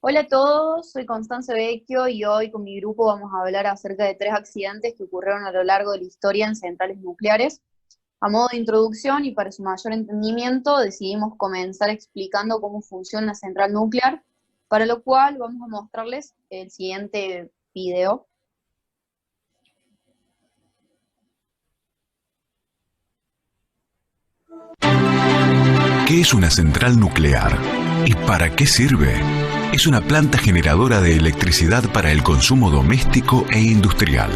Hola a todos, soy Constanza Vecchio y hoy con mi grupo vamos a hablar acerca de tres accidentes que ocurrieron a lo largo de la historia en centrales nucleares. A modo de introducción y para su mayor entendimiento, decidimos comenzar explicando cómo funciona una central nuclear, para lo cual vamos a mostrarles el siguiente video. ¿Qué es una central nuclear? ¿Y para qué sirve? Es una planta generadora de electricidad para el consumo doméstico e industrial.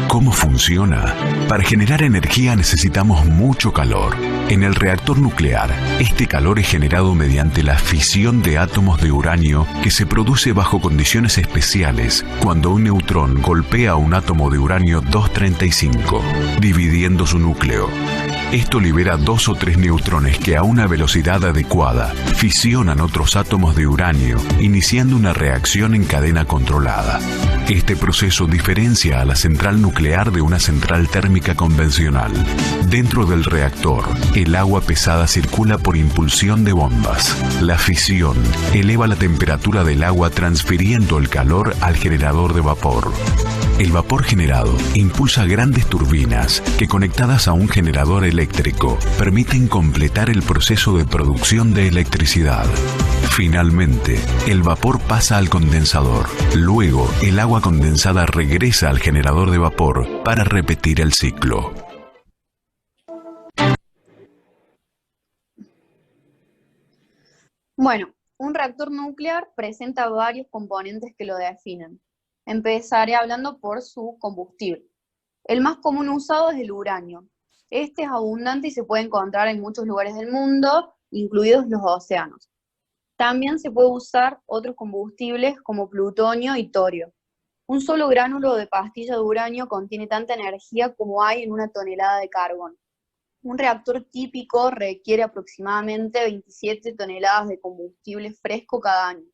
¿Cómo funciona? Para generar energía necesitamos mucho calor. En el reactor nuclear, este calor es generado mediante la fisión de átomos de uranio que se produce bajo condiciones especiales cuando un neutrón golpea un átomo de uranio 235, dividiendo su núcleo. Esto libera 2 o 3 neutrones que a una velocidad adecuada fisionan otros átomos de uranio, iniciando una reacción en cadena controlada. Este proceso diferencia a la central nuclear de una central térmica convencional. Dentro del reactor, el agua pesada circula por impulsión de bombas. La fisión eleva la temperatura del agua transfiriendo el calor al generador de vapor. El vapor generado impulsa grandes turbinas que, conectadas a un generador eléctrico, permiten completar el proceso de producción de electricidad. Finalmente, el vapor pasa al condensador. Luego, el agua condensada regresa al generador de vapor para repetir el ciclo. Bueno, un reactor nuclear presenta varios componentes que lo definen. Empezaré hablando por su combustible. El más común usado es el uranio. Este es abundante y se puede encontrar en muchos lugares del mundo, incluidos los océanos. También se puede usar otros combustibles como plutonio y torio. Un solo gránulo de pastilla de uranio contiene tanta energía como hay en una tonelada de carbón. Un reactor típico requiere aproximadamente 27 toneladas de combustible fresco cada año.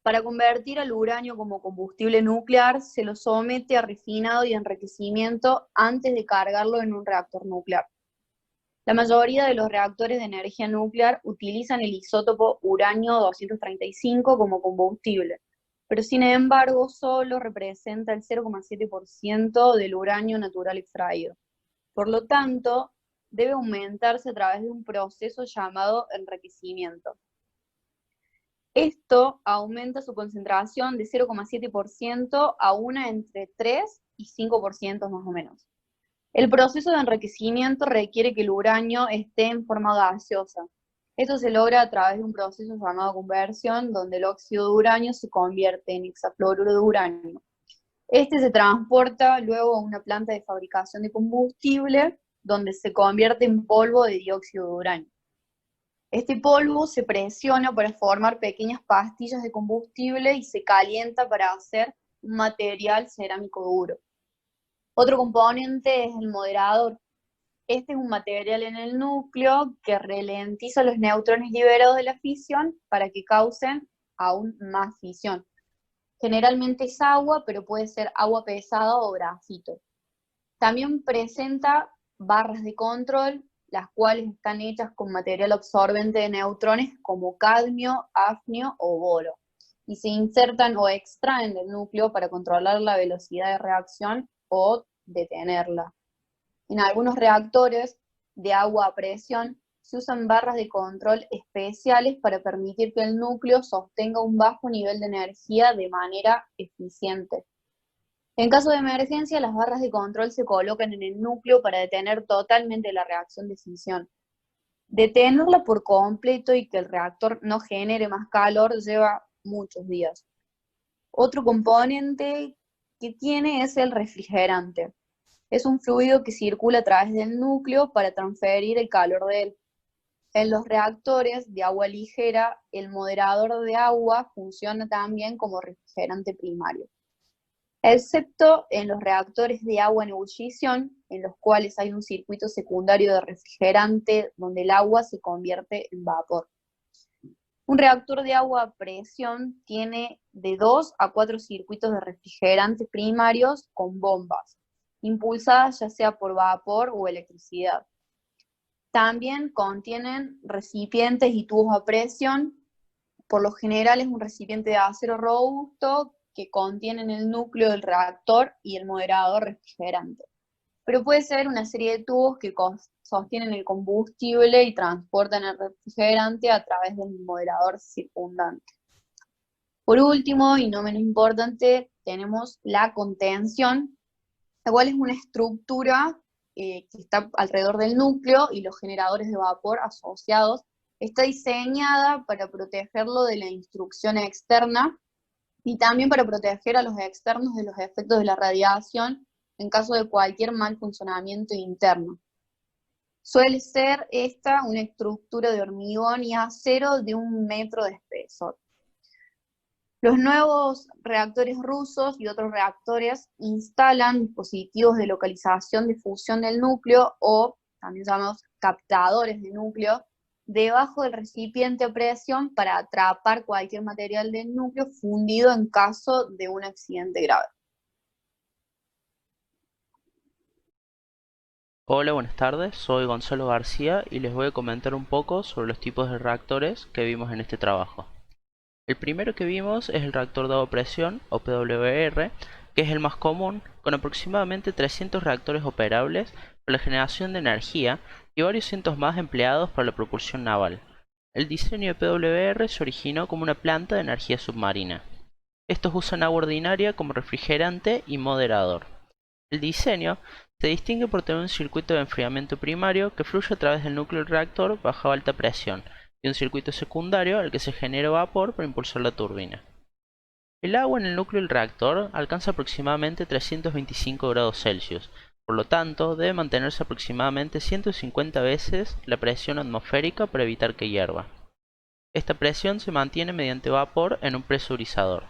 Para convertir al uranio como combustible nuclear, se lo somete a refinado y enriquecimiento antes de cargarlo en un reactor nuclear. La mayoría de los reactores de energía nuclear utilizan el isótopo uranio-235 como combustible, pero sin embargo solo representa el 0,7% del uranio natural extraído. Por lo tanto, debe aumentarse a través de un proceso llamado enriquecimiento. Esto aumenta su concentración de 0,7% a una entre 3 y 5% más o menos. El proceso de enriquecimiento requiere que el uranio esté en forma gaseosa. Esto se logra a través de un proceso llamado conversión, donde el óxido de uranio se convierte en hexafluoruro de uranio. Este se transporta luego a una planta de fabricación de combustible, donde se convierte en polvo de dióxido de uranio. Este polvo se presiona para formar pequeñas pastillas de combustible y se calienta para hacer un material cerámico duro. Otro componente es el moderador. Este es un material en el núcleo que ralentiza los neutrones liberados de la fisión para que causen aún más fisión. Generalmente es agua, pero puede ser agua pesada o grafito. También presenta barras de control, las cuales están hechas con material absorbente de neutrones como cadmio, hafnio o boro, y se insertan o extraen del núcleo para controlar la velocidad de reacción o detenerla. En algunos reactores de agua a presión se usan barras de control especiales para permitir que el núcleo sostenga un bajo nivel de energía de manera eficiente. En caso de emergencia, las barras de control se colocan en el núcleo para detener totalmente la reacción de fisión. Detenerla por completo y que el reactor no genere más calor lleva muchos días. Otro componente que tiene es el refrigerante. Es un fluido que circula a través del núcleo para transferir el calor de él. En los reactores de agua ligera, el moderador de agua funciona también como refrigerante primario, excepto en los reactores de agua en ebullición, en los cuales hay un circuito secundario de refrigerante donde el agua se convierte en vapor. Un reactor de agua a presión tiene de 2 a 4 circuitos de refrigerantes primarios con bombas, impulsadas ya sea por vapor o electricidad. También contienen recipientes y tubos a presión por lo general es un recipiente de acero robusto que contiene en el núcleo del reactor y el moderador refrigerante. Pero puede ser una serie de tubos que sostienen el combustible y transportan el refrigerante a través del moderador circundante. Por último, y no menos importante, tenemos la contención, la cual es una estructura que está alrededor del núcleo y los generadores de vapor asociados. Está diseñada para protegerlo de la instrucción externa y también para proteger a los externos de los efectos de la radiación en caso de cualquier mal funcionamiento interno. Suele ser esta una estructura de hormigón y acero de 1 metro de espesor. Los nuevos reactores rusos y otros reactores instalan dispositivos de localización de fusión del núcleo, o también llamados captadores de núcleo, debajo del recipiente a presión para atrapar cualquier material del núcleo fundido en caso de un accidente grave. Hola, buenas tardes, soy Gonzalo García y les voy a comentar un poco sobre los tipos de reactores que vimos en este trabajo. El primero que vimos es el reactor de baja presión, o PWR, que es el más común, con aproximadamente 300 reactores operables para la generación de energía y varios cientos más empleados para la propulsión naval. El diseño de PWR se originó como una planta de energía submarina. Estos usan agua ordinaria como refrigerante y moderador. El diseño se distingue por tener un circuito de enfriamiento primario que fluye a través del núcleo del reactor bajo alta presión y un circuito secundario al que se genera vapor para impulsar la turbina. El agua en el núcleo del reactor alcanza aproximadamente 325 grados Celsius, por lo tanto debe mantenerse aproximadamente 150 veces la presión atmosférica para evitar que hierva. Esta presión se mantiene mediante vapor en un presurizador.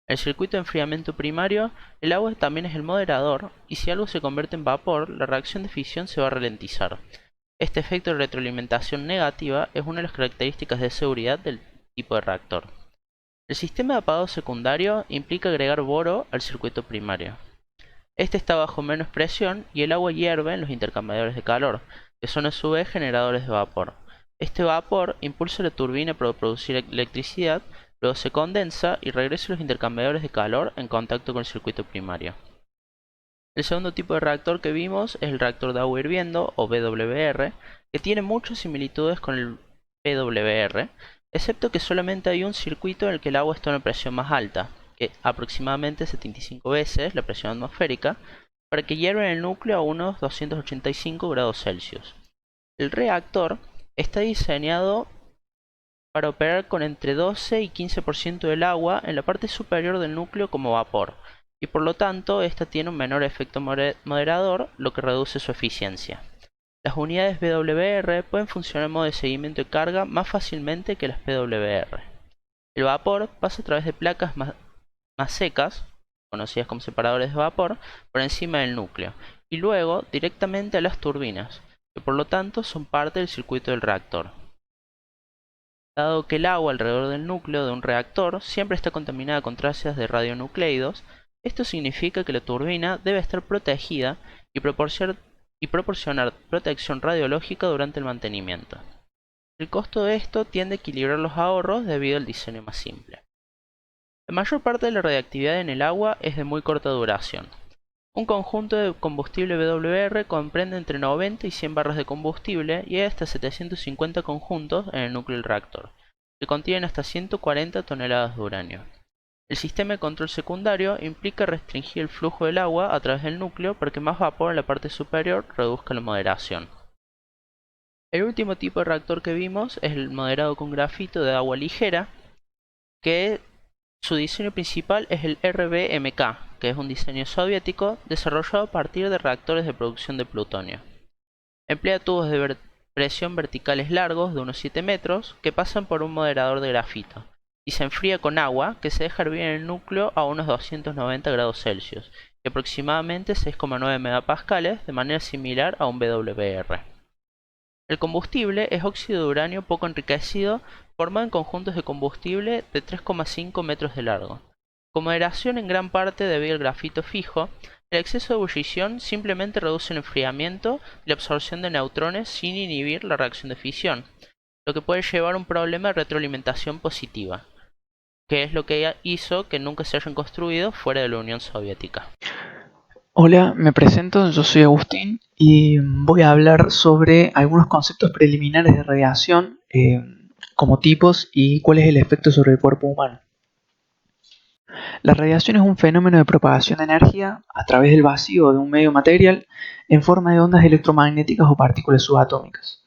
En el circuito de enfriamiento primario, el agua también es el moderador, y si algo se convierte en vapor, la reacción de fisión se va a ralentizar. Este efecto de retroalimentación negativa es una de las características de seguridad del tipo de reactor. El sistema de apagado secundario implica agregar boro al circuito primario. Este está bajo menos presión y el agua hierve en los intercambiadores de calor, que son a su vez generadores de vapor. Este vapor impulsa la turbina para producir electricidad, luego se condensa y regresa a los intercambiadores de calor en contacto con el circuito primario. El segundo tipo de reactor que vimos es el reactor de agua hirviendo, o BWR, que tiene muchas similitudes con el PWR, excepto que solamente hay un circuito en el que el agua está a una presión más alta, que aproximadamente 75 veces la presión atmosférica, para que hierva en el núcleo a unos 285 grados Celsius. El reactor está diseñado para operar con entre 12 y 15% del agua en la parte superior del núcleo como vapor, y por lo tanto esta tiene un menor efecto moderador, lo que reduce su eficiencia. Las unidades BWR pueden funcionar en modo de seguimiento de carga más fácilmente que las PWR. El vapor pasa a través de placas más secas, conocidas como separadores de vapor, por encima del núcleo, y luego directamente a las turbinas, que por lo tanto son parte del circuito del reactor. Dado que el agua alrededor del núcleo de un reactor siempre está contaminada con trazas de radionucleidos, esto significa que la turbina debe estar protegida y proporcionar protección radiológica durante el mantenimiento. El costo de esto tiende a equilibrar los ahorros debido al diseño más simple. La mayor parte de la radiactividad en el agua es de muy corta duración. Un conjunto de combustible BWR comprende entre 90 y 100 barras de combustible y hay hasta 750 conjuntos en el núcleo del reactor, que contienen hasta 140 toneladas de uranio. El sistema de control secundario implica restringir el flujo del agua a través del núcleo para que más vapor en la parte superior reduzca la moderación. El último tipo de reactor que vimos es el moderado con grafito de agua ligera, que su diseño principal es el RBMK, que es un diseño soviético desarrollado a partir de reactores de producción de plutonio. Emplea tubos de presión verticales largos de unos 7 metros que pasan por un moderador de grafito y se enfría con agua que se deja hervir en el núcleo a unos 290 grados Celsius y aproximadamente 6,9 megapascales, de manera similar a un BWR. El combustible es óxido de uranio poco enriquecido formado en conjuntos de combustible de 3,5 metros de largo. Con moderación en gran parte debido al grafito fijo, el exceso de ebullición simplemente reduce el enfriamiento y la absorción de neutrones sin inhibir la reacción de fisión, lo que puede llevar a un problema de retroalimentación positiva, que es lo que hizo que nunca se hayan construido fuera de la Unión Soviética. Hola, me presento, yo soy Agustín y voy a hablar sobre algunos conceptos preliminares de radiación, como tipos y cuál es el efecto sobre el cuerpo humano. La radiación es un fenómeno de propagación de energía a través del vacío de un medio material en forma de ondas electromagnéticas o partículas subatómicas.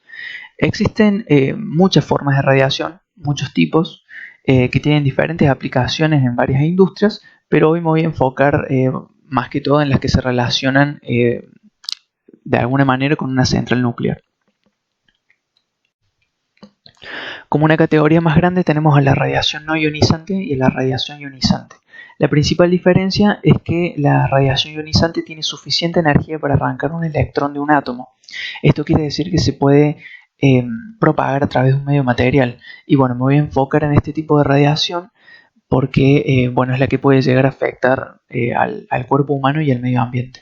Existen muchas formas de radiación, muchos tipos, que tienen diferentes aplicaciones en varias industrias, pero hoy me voy a enfocar más que todo en las que se relacionan de alguna manera con una central nuclear. Como una categoría más grande tenemos a la radiación no ionizante y a la radiación ionizante. La principal diferencia es que la radiación ionizante tiene suficiente energía para arrancar un electrón de un átomo. Esto quiere decir que se puede propagar a través de un medio material. Y bueno, me voy a enfocar en este tipo de radiación porque bueno, es la que puede llegar a afectar al cuerpo humano y al medio ambiente.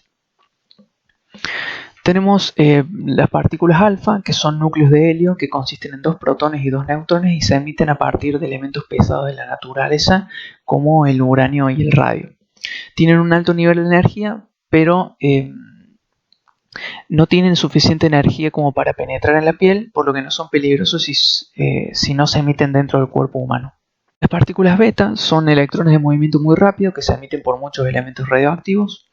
Tenemos las partículas alfa, que son núcleos de helio que consisten en 2 protones y 2 neutrones y se emiten a partir de elementos pesados de la naturaleza como el uranio y el radio. Tienen un alto nivel de energía, pero no tienen suficiente energía como para penetrar en la piel, por lo que no son peligrosos si no se emiten dentro del cuerpo humano. Las partículas beta son electrones de movimiento muy rápido que se emiten por muchos elementos radioactivos.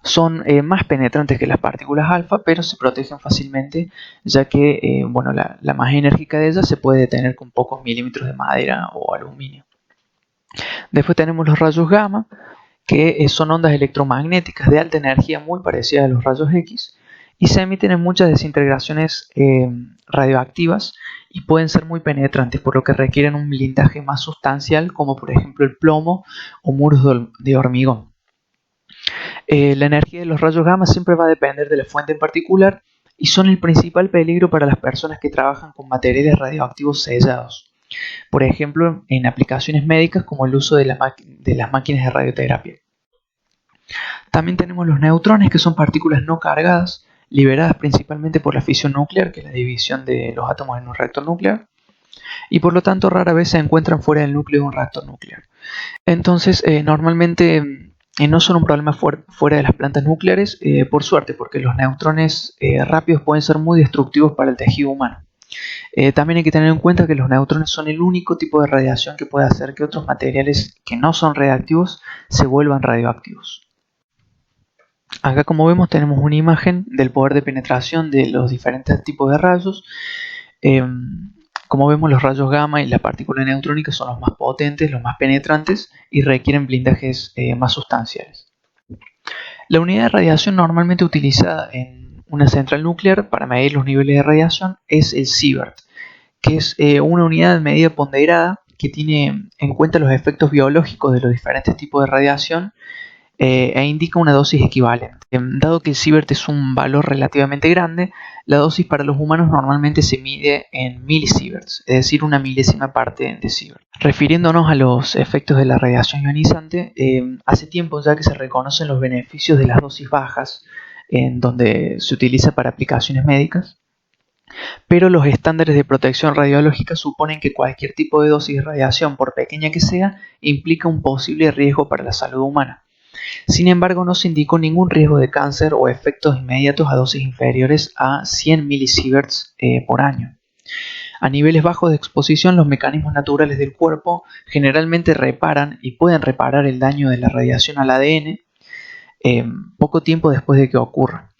Son más penetrantes que las partículas alfa, pero se protegen fácilmente, ya que bueno, la más enérgica de ellas se puede detener con pocos milímetros de madera o aluminio. Después tenemos los rayos gamma, que son ondas electromagnéticas de alta energía muy parecidas a los rayos X, y se emiten en muchas desintegraciones radioactivas y pueden ser muy penetrantes, por lo que requieren un blindaje más sustancial, como por ejemplo el plomo o muros de hormigón. La energía de los rayos gamma siempre va a depender de la fuente en particular y son el principal peligro para las personas que trabajan con materiales radioactivos sellados. Por ejemplo, en aplicaciones médicas como el uso de las máquinas de radioterapia. También tenemos los neutrones, que son partículas no cargadas, liberadas principalmente por la fisión nuclear, que es la división de los átomos en un reactor nuclear, y por lo tanto rara vez se encuentran fuera del núcleo de un reactor nuclear. Entonces, normalmente no son un problema fuera de las plantas nucleares, por suerte, porque los neutrones rápidos pueden ser muy destructivos para el tejido humano. También hay que tener en cuenta que los neutrones son el único tipo de radiación que puede hacer que otros materiales que no son radiactivos se vuelvan radioactivos. Acá, como vemos, tenemos una imagen del poder de penetración de los diferentes tipos de rayos. Como vemos, los rayos gamma y la partícula neutrónica son los más potentes, los más penetrantes y requieren blindajes más sustanciales. La unidad de radiación normalmente utilizada en una central nuclear para medir los niveles de radiación es el sievert, que es una unidad de medida ponderada que tiene en cuenta los efectos biológicos de los diferentes tipos de radiación e indica una dosis equivalente. Dado que el sievert es un valor relativamente grande, la dosis para los humanos normalmente se mide en milisieverts, es decir, una milésima parte de sievert. Refiriéndonos a los efectos de la radiación ionizante, hace tiempo ya que se reconocen los beneficios de las dosis bajas, en donde se utiliza para aplicaciones médicas, pero los estándares de protección radiológica suponen que cualquier tipo de dosis de radiación, por pequeña que sea, implica un posible riesgo para la salud humana. Sin embargo, no se indicó ningún riesgo de cáncer o efectos inmediatos a dosis inferiores a 100 milisieverts por año. A niveles bajos de exposición, los mecanismos naturales del cuerpo generalmente reparan y pueden reparar el daño de la radiación al ADN poco tiempo después de que ocurra.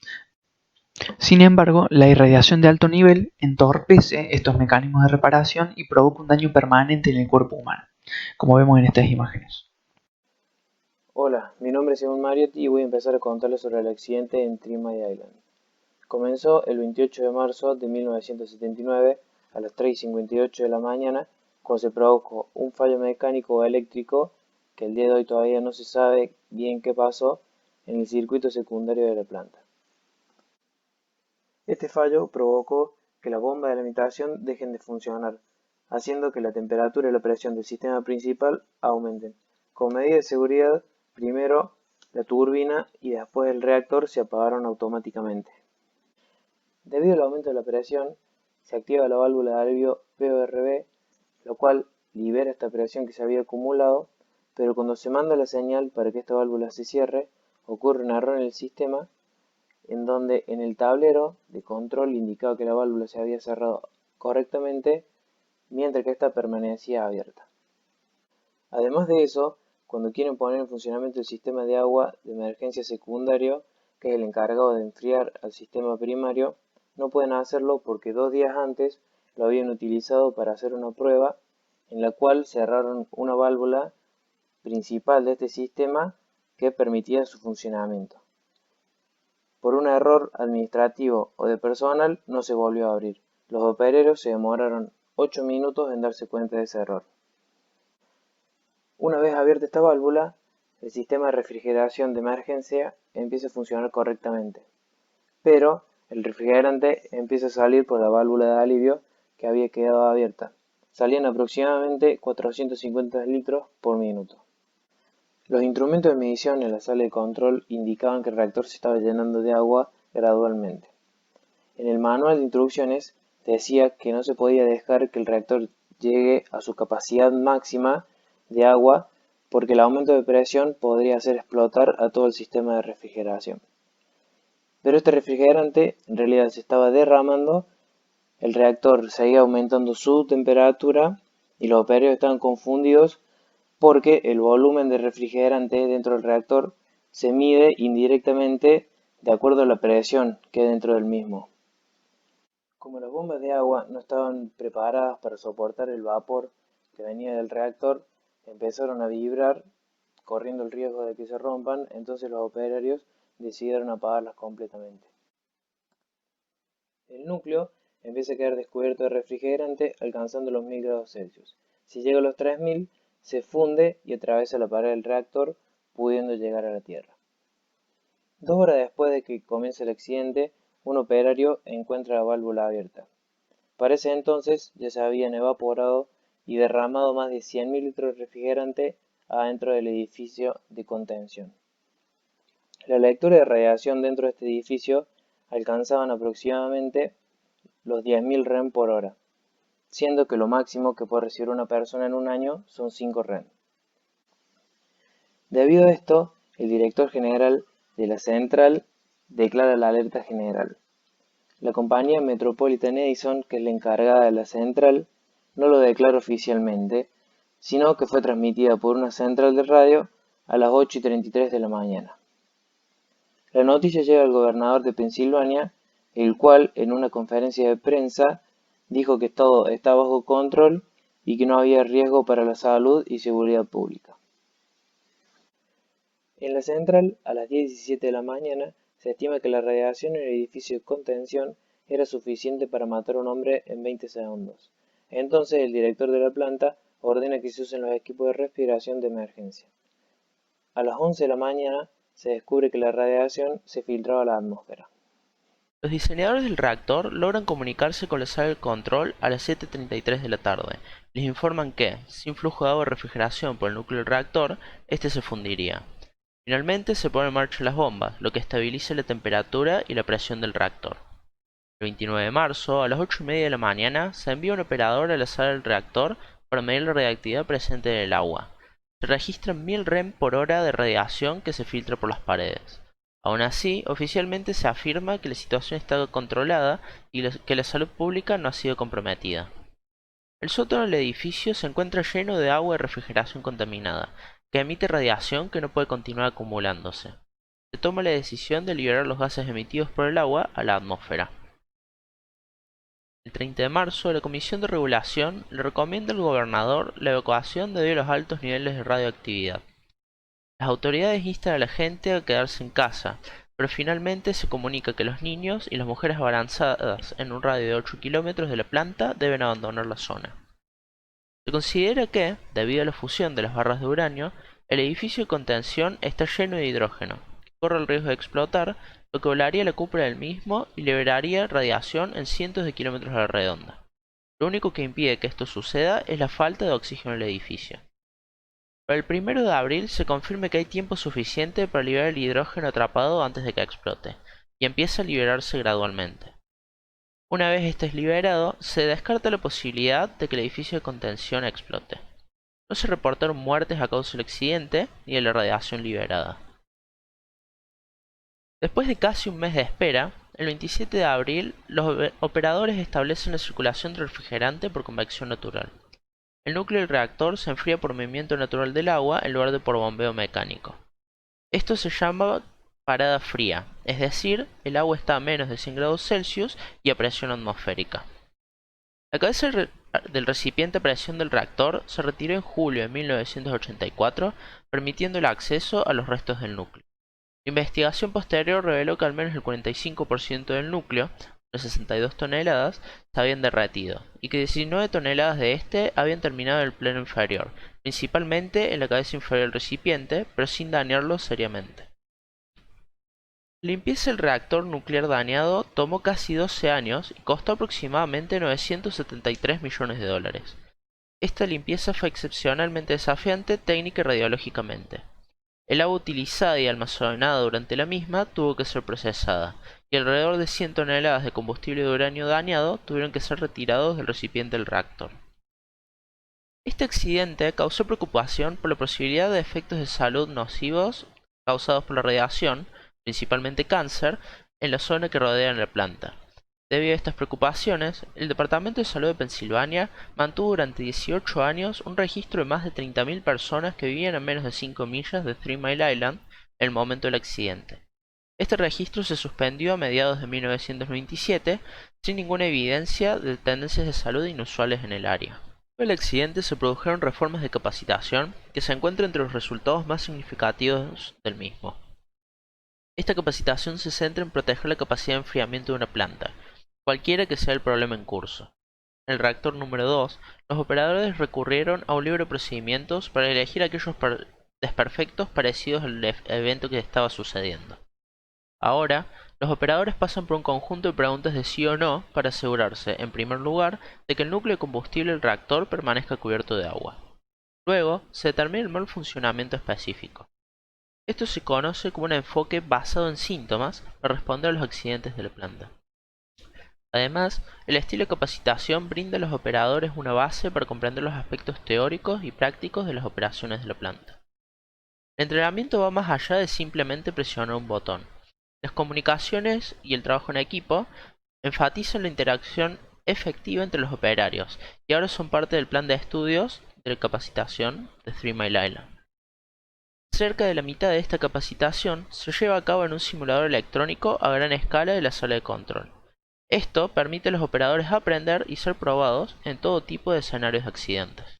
Sin embargo, la irradiación de alto nivel entorpece estos mecanismos de reparación y provoca un daño permanente en el cuerpo humano, como vemos en estas imágenes. Hola, mi nombre es Simón Mariotti y voy a empezar a contarles sobre el accidente en 3 Mile Island. Comenzó el 28 de marzo de 1979 a las 3:58 de la mañana, cuando se produjo un fallo mecánico o eléctrico, que el día de hoy todavía no se sabe bien qué pasó, en el circuito secundario de la planta. Este fallo provocó que las bombas de alimentación dejen de funcionar, haciendo que la temperatura y la presión del sistema principal aumenten. Como medida de seguridad, primero la turbina y después el reactor se apagaron automáticamente. Debido al aumento de la presión, se activa la válvula de alivio PORB, lo cual libera esta presión que se había acumulado, pero cuando se manda la señal para que esta válvula se cierre, ocurre un error en el sistema en donde en el tablero de control indicaba que la válvula se había cerrado correctamente, mientras que esta permanecía abierta. Además de eso, cuando quieren poner en funcionamiento el sistema de agua de emergencia secundario, que es el encargado de enfriar al sistema primario, no pueden hacerlo porque 2 días antes lo habían utilizado para hacer una prueba en la cual cerraron una válvula principal de este sistema que permitía su funcionamiento. Por un error administrativo o de personal no se volvió a abrir. Los operarios se demoraron 8 minutos en darse cuenta de ese error. Una vez abierta esta válvula, el sistema de refrigeración de emergencia empieza a funcionar correctamente, pero el refrigerante empieza a salir por la válvula de alivio que había quedado abierta. Salían aproximadamente 450 litros por minuto. Los instrumentos de medición en la sala de control indicaban que el reactor se estaba llenando de agua gradualmente. En el manual de instrucciones decía que no se podía dejar que el reactor llegue a su capacidad máxima de agua porque el aumento de presión podría hacer explotar a todo el sistema de refrigeración. Pero este refrigerante en realidad se estaba derramando, el reactor seguía aumentando su temperatura y los operarios estaban confundidos porque el volumen de refrigerante dentro del reactor se mide indirectamente de acuerdo a la presión que hay dentro del mismo. Como las bombas de agua no estaban preparadas para soportar el vapor que venía del reactor, empezaron a vibrar, corriendo el riesgo de que se rompan, entonces los operarios decidieron apagarlas completamente. El núcleo empieza a quedar descubierto de refrigerante alcanzando los 1000 grados Celsius. Si llega a los 3000, se funde y atraviesa la pared del reactor, pudiendo llegar a la Tierra. 2 horas después de que comience el accidente, un operario encuentra la válvula abierta. Para ese entonces ya se habían evaporado y derramado más de 100.000 litros de refrigerante adentro del edificio de contención. La lectura de radiación dentro de este edificio alcanzaban aproximadamente los 10.000 rem por hora, siendo que lo máximo que puede recibir una persona en un año son 5 rem. Debido a esto, el director general de la central declara la alerta general. La compañía Metropolitan Edison, que es la encargada de la central, no lo declara oficialmente, sino que fue transmitida por una central de radio a las 8:33 de la mañana. La noticia llega al gobernador de Pensilvania, el cual en una conferencia de prensa dijo que todo está bajo control y que no había riesgo para la salud y seguridad pública. En la central, a las 10:17 de la mañana, se estima que la radiación en el edificio de contención era suficiente para matar a un hombre en 20 segundos. Entonces el director de la planta ordena que se usen los equipos de respiración de emergencia. A las 11 de la mañana se descubre que la radiación se filtraba a la atmósfera. Los diseñadores del reactor logran comunicarse con la sala de control a las 7:33 de la tarde. Les informan que, sin flujo de agua de refrigeración por el núcleo del reactor, este se fundiría. Finalmente se ponen en marcha las bombas, lo que estabiliza la temperatura y la presión del reactor. El 29 de marzo, a las 8:30 de la mañana, se envía un operador a la sala del reactor para medir la radiactividad presente en el agua. Se registran 1000 rem por hora de radiación que se filtra por las paredes. Aún así, oficialmente se afirma que la situación está controlada y que la salud pública no ha sido comprometida. El sótano del edificio se encuentra lleno de agua de refrigeración contaminada, que emite radiación que no puede continuar acumulándose. Se toma la decisión de liberar los gases emitidos por el agua a la atmósfera. El 30 de marzo, la Comisión de Regulación le recomienda al gobernador la evacuación debido a los altos niveles de radioactividad. Las autoridades instan a la gente a quedarse en casa, pero finalmente se comunica que los niños y las mujeres embarazadas en un radio de 8 kilómetros de la planta deben abandonar la zona. Se considera que, debido a la fusión de las barras de uranio, el edificio de contención está lleno de hidrógeno, que corre el riesgo de explotar, lo que volaría la cúpula del mismo y liberaría radiación en cientos de kilómetros a la redonda. Lo único que impide que esto suceda es la falta de oxígeno en el edificio. Para el 1 de abril se confirma que hay tiempo suficiente para liberar el hidrógeno atrapado antes de que explote, y empieza a liberarse gradualmente. Una vez este es liberado, se descarta la posibilidad de que el edificio de contención explote. No se reportaron muertes a causa del accidente ni de la radiación liberada. Después de casi un mes de espera, el 27 de abril, los operadores establecen la circulación de refrigerante por convección natural. El núcleo del reactor se enfría por movimiento natural del agua en lugar de por bombeo mecánico. Esto se llama parada fría, es decir, el agua está a menos de 100 grados Celsius y a presión atmosférica. La cabeza del recipiente a presión del reactor se retiró en julio de 1984, permitiendo el acceso a los restos del núcleo. La investigación posterior reveló que al menos el 45% del núcleo, unas 62 toneladas, se habían derretido, y que 19 toneladas de este habían terminado en el plano inferior, principalmente en la cabeza inferior del recipiente, pero sin dañarlo seriamente. La limpieza del reactor nuclear dañado tomó casi 12 años y costó aproximadamente 973 millones de dólares. Esta limpieza fue excepcionalmente desafiante técnica y radiológicamente. El agua utilizada y almacenada durante la misma tuvo que ser procesada, y alrededor de 100 toneladas de combustible de uranio dañado tuvieron que ser retirados del recipiente del reactor. Este accidente causó preocupación por la posibilidad de efectos de salud nocivos causados por la radiación, principalmente cáncer, en la zona que rodea la planta. Debido a estas preocupaciones, el Departamento de Salud de Pensilvania mantuvo durante 18 años un registro de más de 30.000 personas que vivían a menos de 5 millas de 3 Mile Island en el momento del accidente. Este registro se suspendió a mediados de 1997 sin ninguna evidencia de tendencias de salud inusuales en el área. Luego del accidente se produjeron reformas de capacitación que se encuentran entre los resultados más significativos del mismo. Esta capacitación se centra en proteger la capacidad de enfriamiento de una planta, cualquiera que sea el problema en curso. En el reactor número 2, los operadores recurrieron a un libro de procedimientos para elegir aquellos desperfectos parecidos al evento que estaba sucediendo. Ahora, los operadores pasan por un conjunto de preguntas de sí o no para asegurarse, en primer lugar, de que el núcleo de combustible del reactor permanezca cubierto de agua. Luego, se determina el mal funcionamiento específico. Esto se conoce como un enfoque basado en síntomas para responder a los accidentes de la planta. Además, el estilo de capacitación brinda a los operadores una base para comprender los aspectos teóricos y prácticos de las operaciones de la planta. El entrenamiento va más allá de simplemente presionar un botón. Las comunicaciones y el trabajo en equipo enfatizan la interacción efectiva entre los operarios y ahora son parte del plan de estudios de capacitación de 3 Mile Island. Cerca de la mitad de esta capacitación se lleva a cabo en un simulador electrónico a gran escala de la sala de control. Esto permite a los operadores aprender y ser probados en todo tipo de escenarios de accidentes.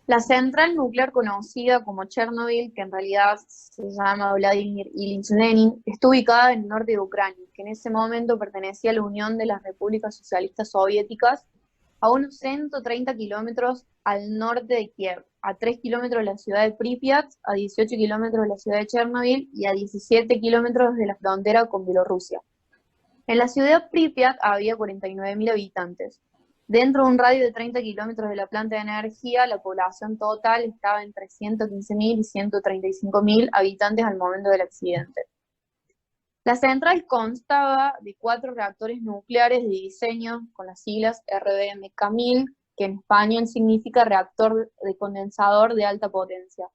La central nuclear conocida como Chernobyl, que en realidad se llama Vladimir Ilich Lenin, está ubicada en el norte de Ucrania, que en ese momento pertenecía a la Unión de las Repúblicas Socialistas Soviéticas, a unos 130 kilómetros al norte de Kiev, a 3 kilómetros de la ciudad de Pripyat, a 18 kilómetros de la ciudad de Chernobyl y a 17 kilómetros de la frontera con Bielorrusia. En la ciudad de Pripyat había 49.000 habitantes. Dentro de un radio de 30 kilómetros de la planta de energía, la población total estaba entre 115.000 y 135.000 habitantes al momento del accidente. La central constaba de 4 reactores nucleares de diseño con las siglas RDMK-1000, que en español significa reactor de condensador de alta potencia.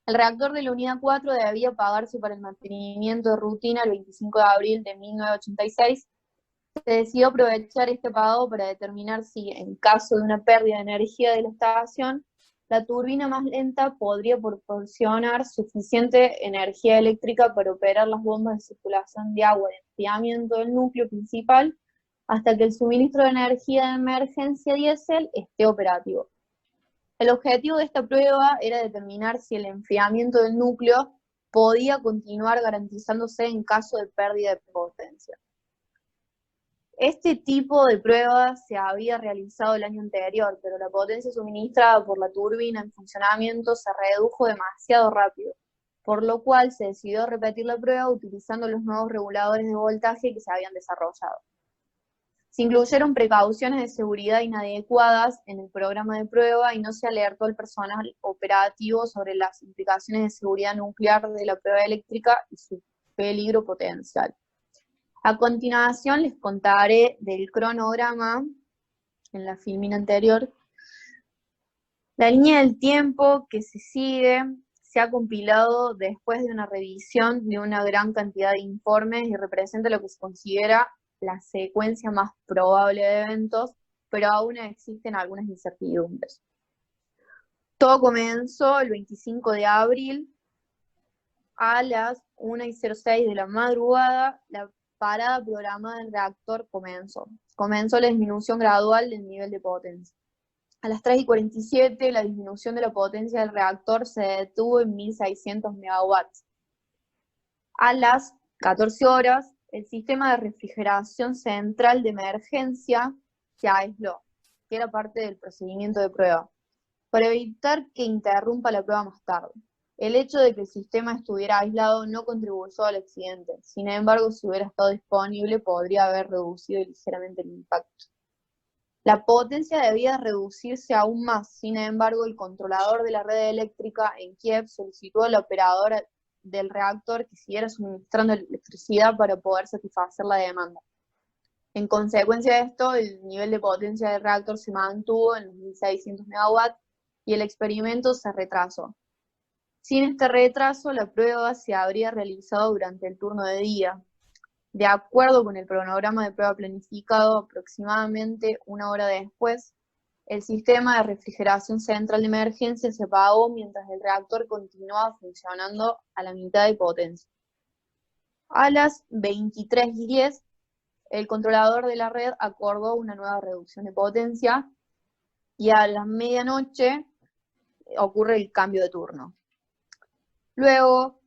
El reactor de la unidad 4 debía pagarse para el mantenimiento de rutina el 25 de abril de 1986. Se decidió aprovechar este pago para determinar si, en caso de una pérdida de energía de la estación, la turbina más lenta podría proporcionar suficiente energía eléctrica para operar las bombas de circulación de agua de enfriamiento del núcleo principal hasta que el suministro de energía de emergencia diésel esté operativo. El objetivo de esta prueba era determinar si el enfriamiento del núcleo podía continuar garantizándose en caso de pérdida de potencia. Este tipo de pruebas se había realizado el año anterior, pero la potencia suministrada por la turbina en funcionamiento se redujo demasiado rápido, por lo cual se decidió repetir la prueba utilizando los nuevos reguladores de voltaje que se habían desarrollado. Se incluyeron precauciones de seguridad inadecuadas en el programa de prueba y no se alertó al personal operativo sobre las implicaciones de seguridad nuclear de la prueba eléctrica y su peligro potencial. A continuación les contaré del cronograma en la filmina anterior. La línea del tiempo que se sigue se ha compilado después de una revisión de una gran cantidad de informes y representa lo que se considera la secuencia más probable de eventos, pero aún existen algunas incertidumbres. Todo comenzó el 25 de abril a las 1:06 de la madrugada. La parada programada del reactor comenzó. Comenzó la disminución gradual del nivel de potencia. A las 3:47 la disminución de la potencia del reactor se detuvo en 1600 megawatts. A las 14 horas, el sistema de refrigeración central de emergencia se aisló, que era parte del procedimiento de prueba, para evitar que interrumpa la prueba más tarde. El hecho de que el sistema estuviera aislado no contribuyó al accidente. Sin embargo, si hubiera estado disponible, podría haber reducido ligeramente el impacto. La potencia debía reducirse aún más. Sin embargo, el controlador de la red eléctrica en Kiev solicitó al operador del reactor que siguiera suministrando electricidad para poder satisfacer la demanda. En consecuencia de esto, el nivel de potencia del reactor se mantuvo en los 1600 megawatts y el experimento se retrasó. Sin este retraso, la prueba se habría realizado durante el turno de día. De acuerdo con el cronograma de prueba planificado, aproximadamente una hora después, el sistema de refrigeración central de emergencia se apagó mientras el reactor continuaba funcionando a la mitad de potencia. A las 23:10, el controlador de la red acordó una nueva reducción de potencia y a la medianoche ocurre el cambio de turno. Luego,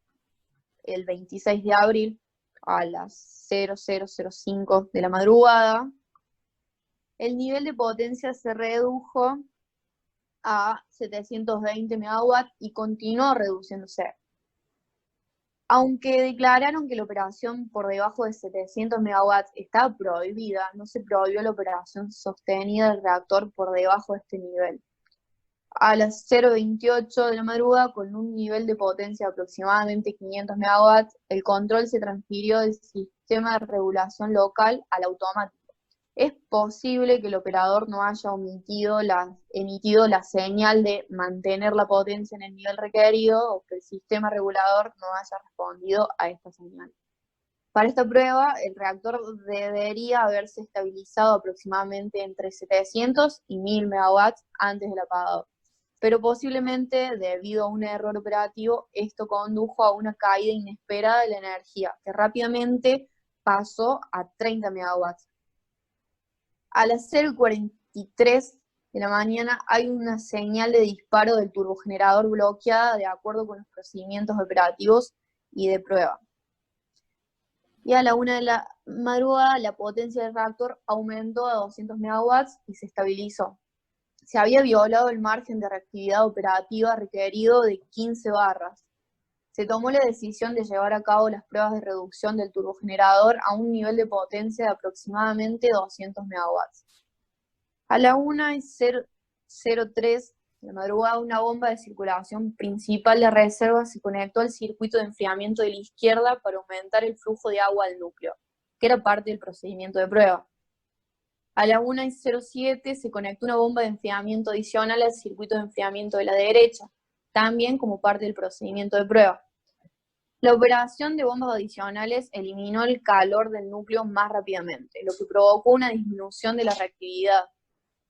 el 26 de abril, a las 00:05 de la madrugada, el nivel de potencia se redujo a 720 megawatts y continuó reduciéndose. Aunque declararon que la operación por debajo de 700 megawatts estaba prohibida, no se prohibió la operación sostenida del reactor por debajo de este nivel. A las 0:28 de la madrugada, con un nivel de potencia de aproximadamente 500 megawatts, el control se transfirió del sistema de regulación local al automático. Es posible que el operador no haya emitido la señal de mantener la potencia en el nivel requerido o que el sistema regulador no haya respondido a esta señal. Para esta prueba, el reactor debería haberse estabilizado aproximadamente entre 700 y 1000 megawatts antes del apagado, pero posiblemente, debido a un error operativo, esto condujo a una caída inesperada de la energía, que rápidamente pasó a 30 megawatts. A las 0:43 de la mañana hay una señal de disparo del turbogenerador bloqueada de acuerdo con los procedimientos operativos y de prueba. Y a la 1 de la madrugada la potencia del reactor aumentó a 200 megawatts y se estabilizó. Se había violado el margen de reactividad operativa requerido de 15 barras. Se tomó la decisión de llevar a cabo las pruebas de reducción del turbogenerador a un nivel de potencia de aproximadamente 200 megawatts. A la 1:03 de la madrugada, una bomba de circulación principal de reserva se conectó al circuito de enfriamiento de la izquierda para aumentar el flujo de agua al núcleo, que era parte del procedimiento de prueba. A la 1:07 se conectó una bomba de enfriamiento adicional al circuito de enfriamiento de la derecha, también como parte del procedimiento de prueba. La operación de bombas adicionales eliminó el calor del núcleo más rápidamente, lo que provocó una disminución de la reactividad.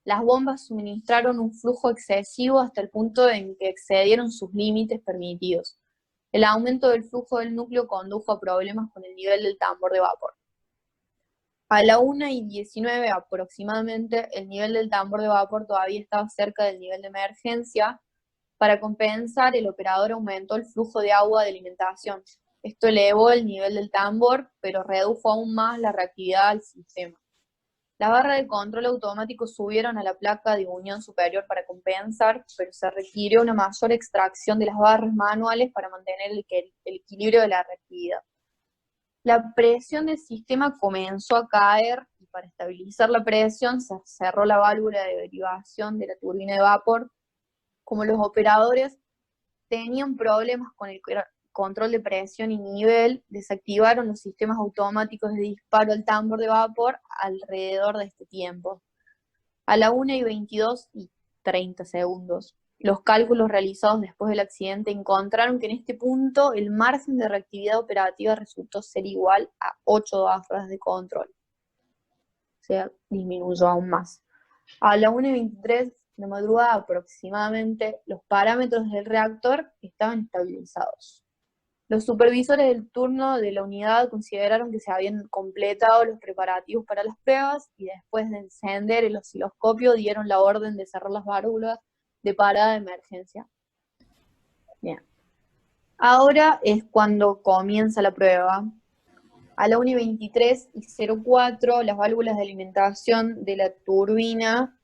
Las bombas suministraron un flujo excesivo hasta el punto en que excedieron sus límites permitidos. El aumento del flujo del núcleo condujo a problemas con el nivel del tambor de vapor. A la 1:19 aproximadamente, el nivel del tambor de vapor todavía estaba cerca del nivel de emergencia. Para compensar, el operador aumentó el flujo de agua de alimentación. Esto elevó el nivel del tambor, pero redujo aún más la reactividad del sistema. Las barras de control automático subieron a la placa de unión superior para compensar, pero se requirió una mayor extracción de las barras manuales para mantener el equilibrio de la reactividad. La presión del sistema comenzó a caer y para estabilizar la presión se cerró la válvula de derivación de la turbina de vapor. Como los operadores tenían problemas con el control de presión y nivel, desactivaron los sistemas automáticos de disparo al tambor de vapor alrededor de este tiempo. A la 1:22:30. Los cálculos realizados después del accidente encontraron que en este punto el margen de reactividad operativa resultó ser igual a 8 barras de control. O sea, disminuyó aún más. A la 1:23 de madrugada aproximadamente, los parámetros del reactor estaban estabilizados. Los supervisores del turno de la unidad consideraron que se habían completado los preparativos para las pruebas y después de encender el osciloscopio dieron la orden de cerrar las válvulas de parada de emergencia. Bien. Ahora es cuando comienza la prueba. A la 1:23:04 las válvulas de alimentación de la turbina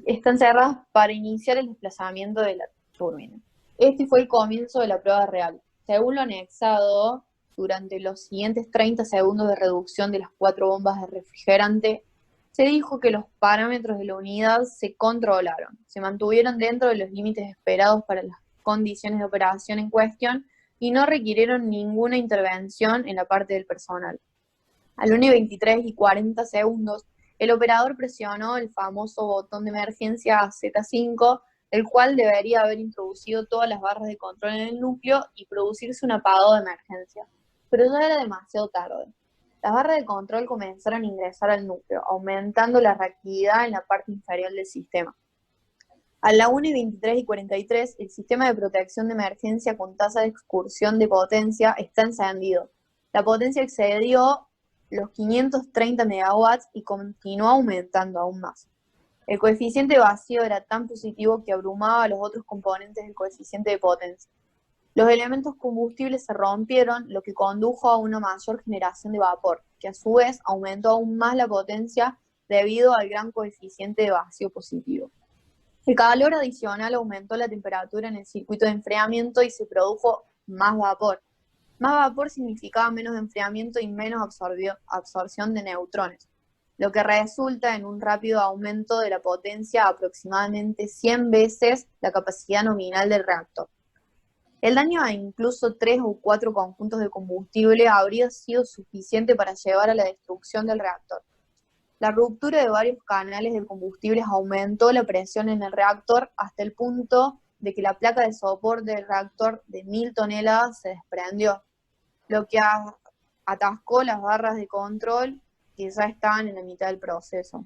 están cerradas para iniciar el desplazamiento de la turbina. Este fue el comienzo de la prueba real. Según lo anexado, durante los siguientes 30 segundos de reducción de las 4 bombas de refrigerante, se dijo que los parámetros de la unidad se controlaron, se mantuvieron dentro de los límites esperados para las condiciones de operación en cuestión y no requirieron ninguna intervención en la parte del personal. Al 1:23:40, el operador presionó el famoso botón de emergencia Z5, el cual debería haber introducido todas las barras de control en el núcleo y producirse un apagado de emergencia. Pero ya era demasiado tarde. Las barras de control comenzaron a ingresar al núcleo, aumentando la reactividad en la parte inferior del sistema. A la 1:23:43, el sistema de protección de emergencia con tasa de excursión de potencia está encendido. La potencia excedió los 530 megawatts y continuó aumentando aún más. El coeficiente de vacío era tan positivo que abrumaba a los otros componentes del coeficiente de potencia. Los elementos combustibles se rompieron, lo que condujo a una mayor generación de vapor, que a su vez aumentó aún más la potencia debido al gran coeficiente de vacío positivo. El calor adicional aumentó la temperatura en el circuito de enfriamiento y se produjo más vapor. Más vapor significaba menos enfriamiento y menos absorción de neutrones, lo que resulta en un rápido aumento de la potencia a aproximadamente 100 veces la capacidad nominal del reactor. El daño a incluso 3 o 4 conjuntos de combustible habría sido suficiente para llevar a la destrucción del reactor. La ruptura de varios canales de combustibles aumentó la presión en el reactor hasta el punto de que la placa de soporte del reactor de 1000 toneladas se desprendió, lo que atascó las barras de control que ya estaban en la mitad del proceso.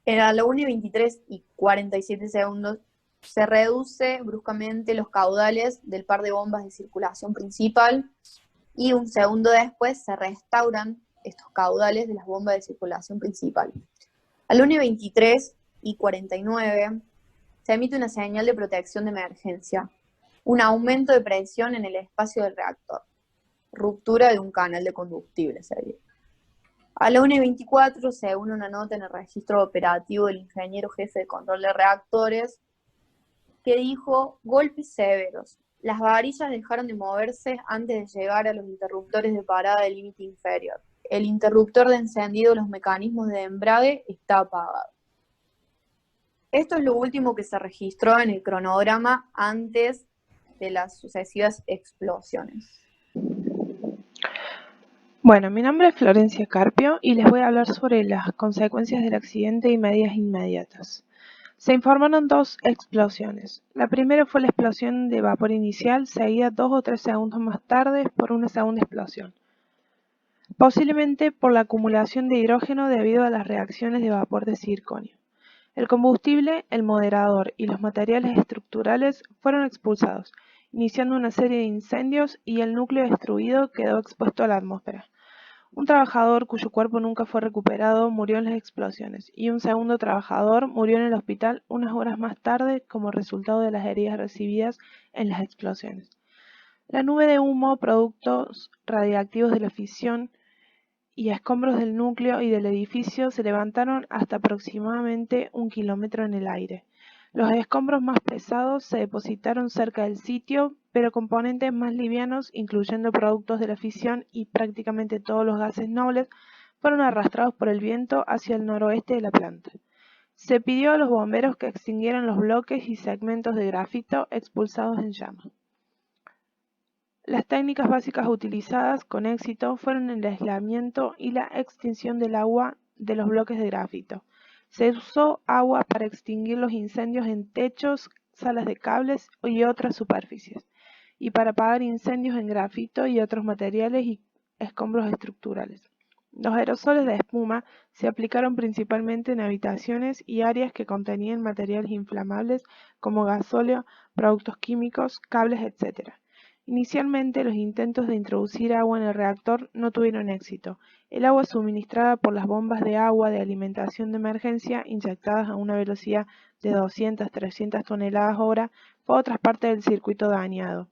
A la 1:23:47 se reduce bruscamente los caudales del par de bombas de circulación principal y un segundo después se restauran estos caudales de las bombas de circulación principal. Al 1:23:49 se emite una señal de protección de emergencia, un aumento de presión en el espacio del reactor, ruptura de un canal de combustible sería. A la 1:24 se une una nota en el registro operativo del ingeniero jefe de control de reactores que dijo: golpes severos. Las varillas dejaron de moverse antes de llegar a los interruptores de parada del límite inferior. El interruptor de encendido de los mecanismos de embrague está apagado. Esto es lo último que se registró en el cronograma antes de las sucesivas explosiones. Bueno, mi nombre es Florencia Carpio y les voy a hablar sobre las consecuencias del accidente y medidas inmediatas. Se informaron 2 explosiones. La primera fue la explosión de vapor inicial, seguida 2 o 3 segundos más tarde por una segunda explosión, posiblemente por la acumulación de hidrógeno debido a las reacciones de vapor de circonio. El combustible, el moderador y los materiales estructurales fueron expulsados, iniciando una serie de incendios y el núcleo destruido quedó expuesto a la atmósfera. Un trabajador cuyo cuerpo nunca fue recuperado murió en las explosiones y un segundo trabajador murió en el hospital unas horas más tarde como resultado de las heridas recibidas en las explosiones. La nube de humo, productos radiactivos de la fisión y escombros del núcleo y del edificio se levantaron hasta aproximadamente 1 kilómetro en el aire. Los escombros más pesados se depositaron cerca del sitio, pero componentes más livianos, incluyendo productos de la fisión y prácticamente todos los gases nobles, fueron arrastrados por el viento hacia el noroeste de la planta. Se pidió a los bomberos que extinguieran los bloques y segmentos de grafito expulsados en llamas. Las técnicas básicas utilizadas con éxito fueron el aislamiento y la extinción del agua de los bloques de grafito. Se usó agua para extinguir los incendios en techos, salas de cables y otras superficies, y para apagar incendios en grafito y otros materiales y escombros estructurales. Los aerosoles de espuma se aplicaron principalmente en habitaciones y áreas que contenían materiales inflamables como gasóleo, productos químicos, cables, etc. Inicialmente, los intentos de introducir agua en el reactor no tuvieron éxito. El agua suministrada por las bombas de agua de alimentación de emergencia, inyectadas a una velocidad de 200-300 toneladas hora, fue a otras partes del circuito dañado.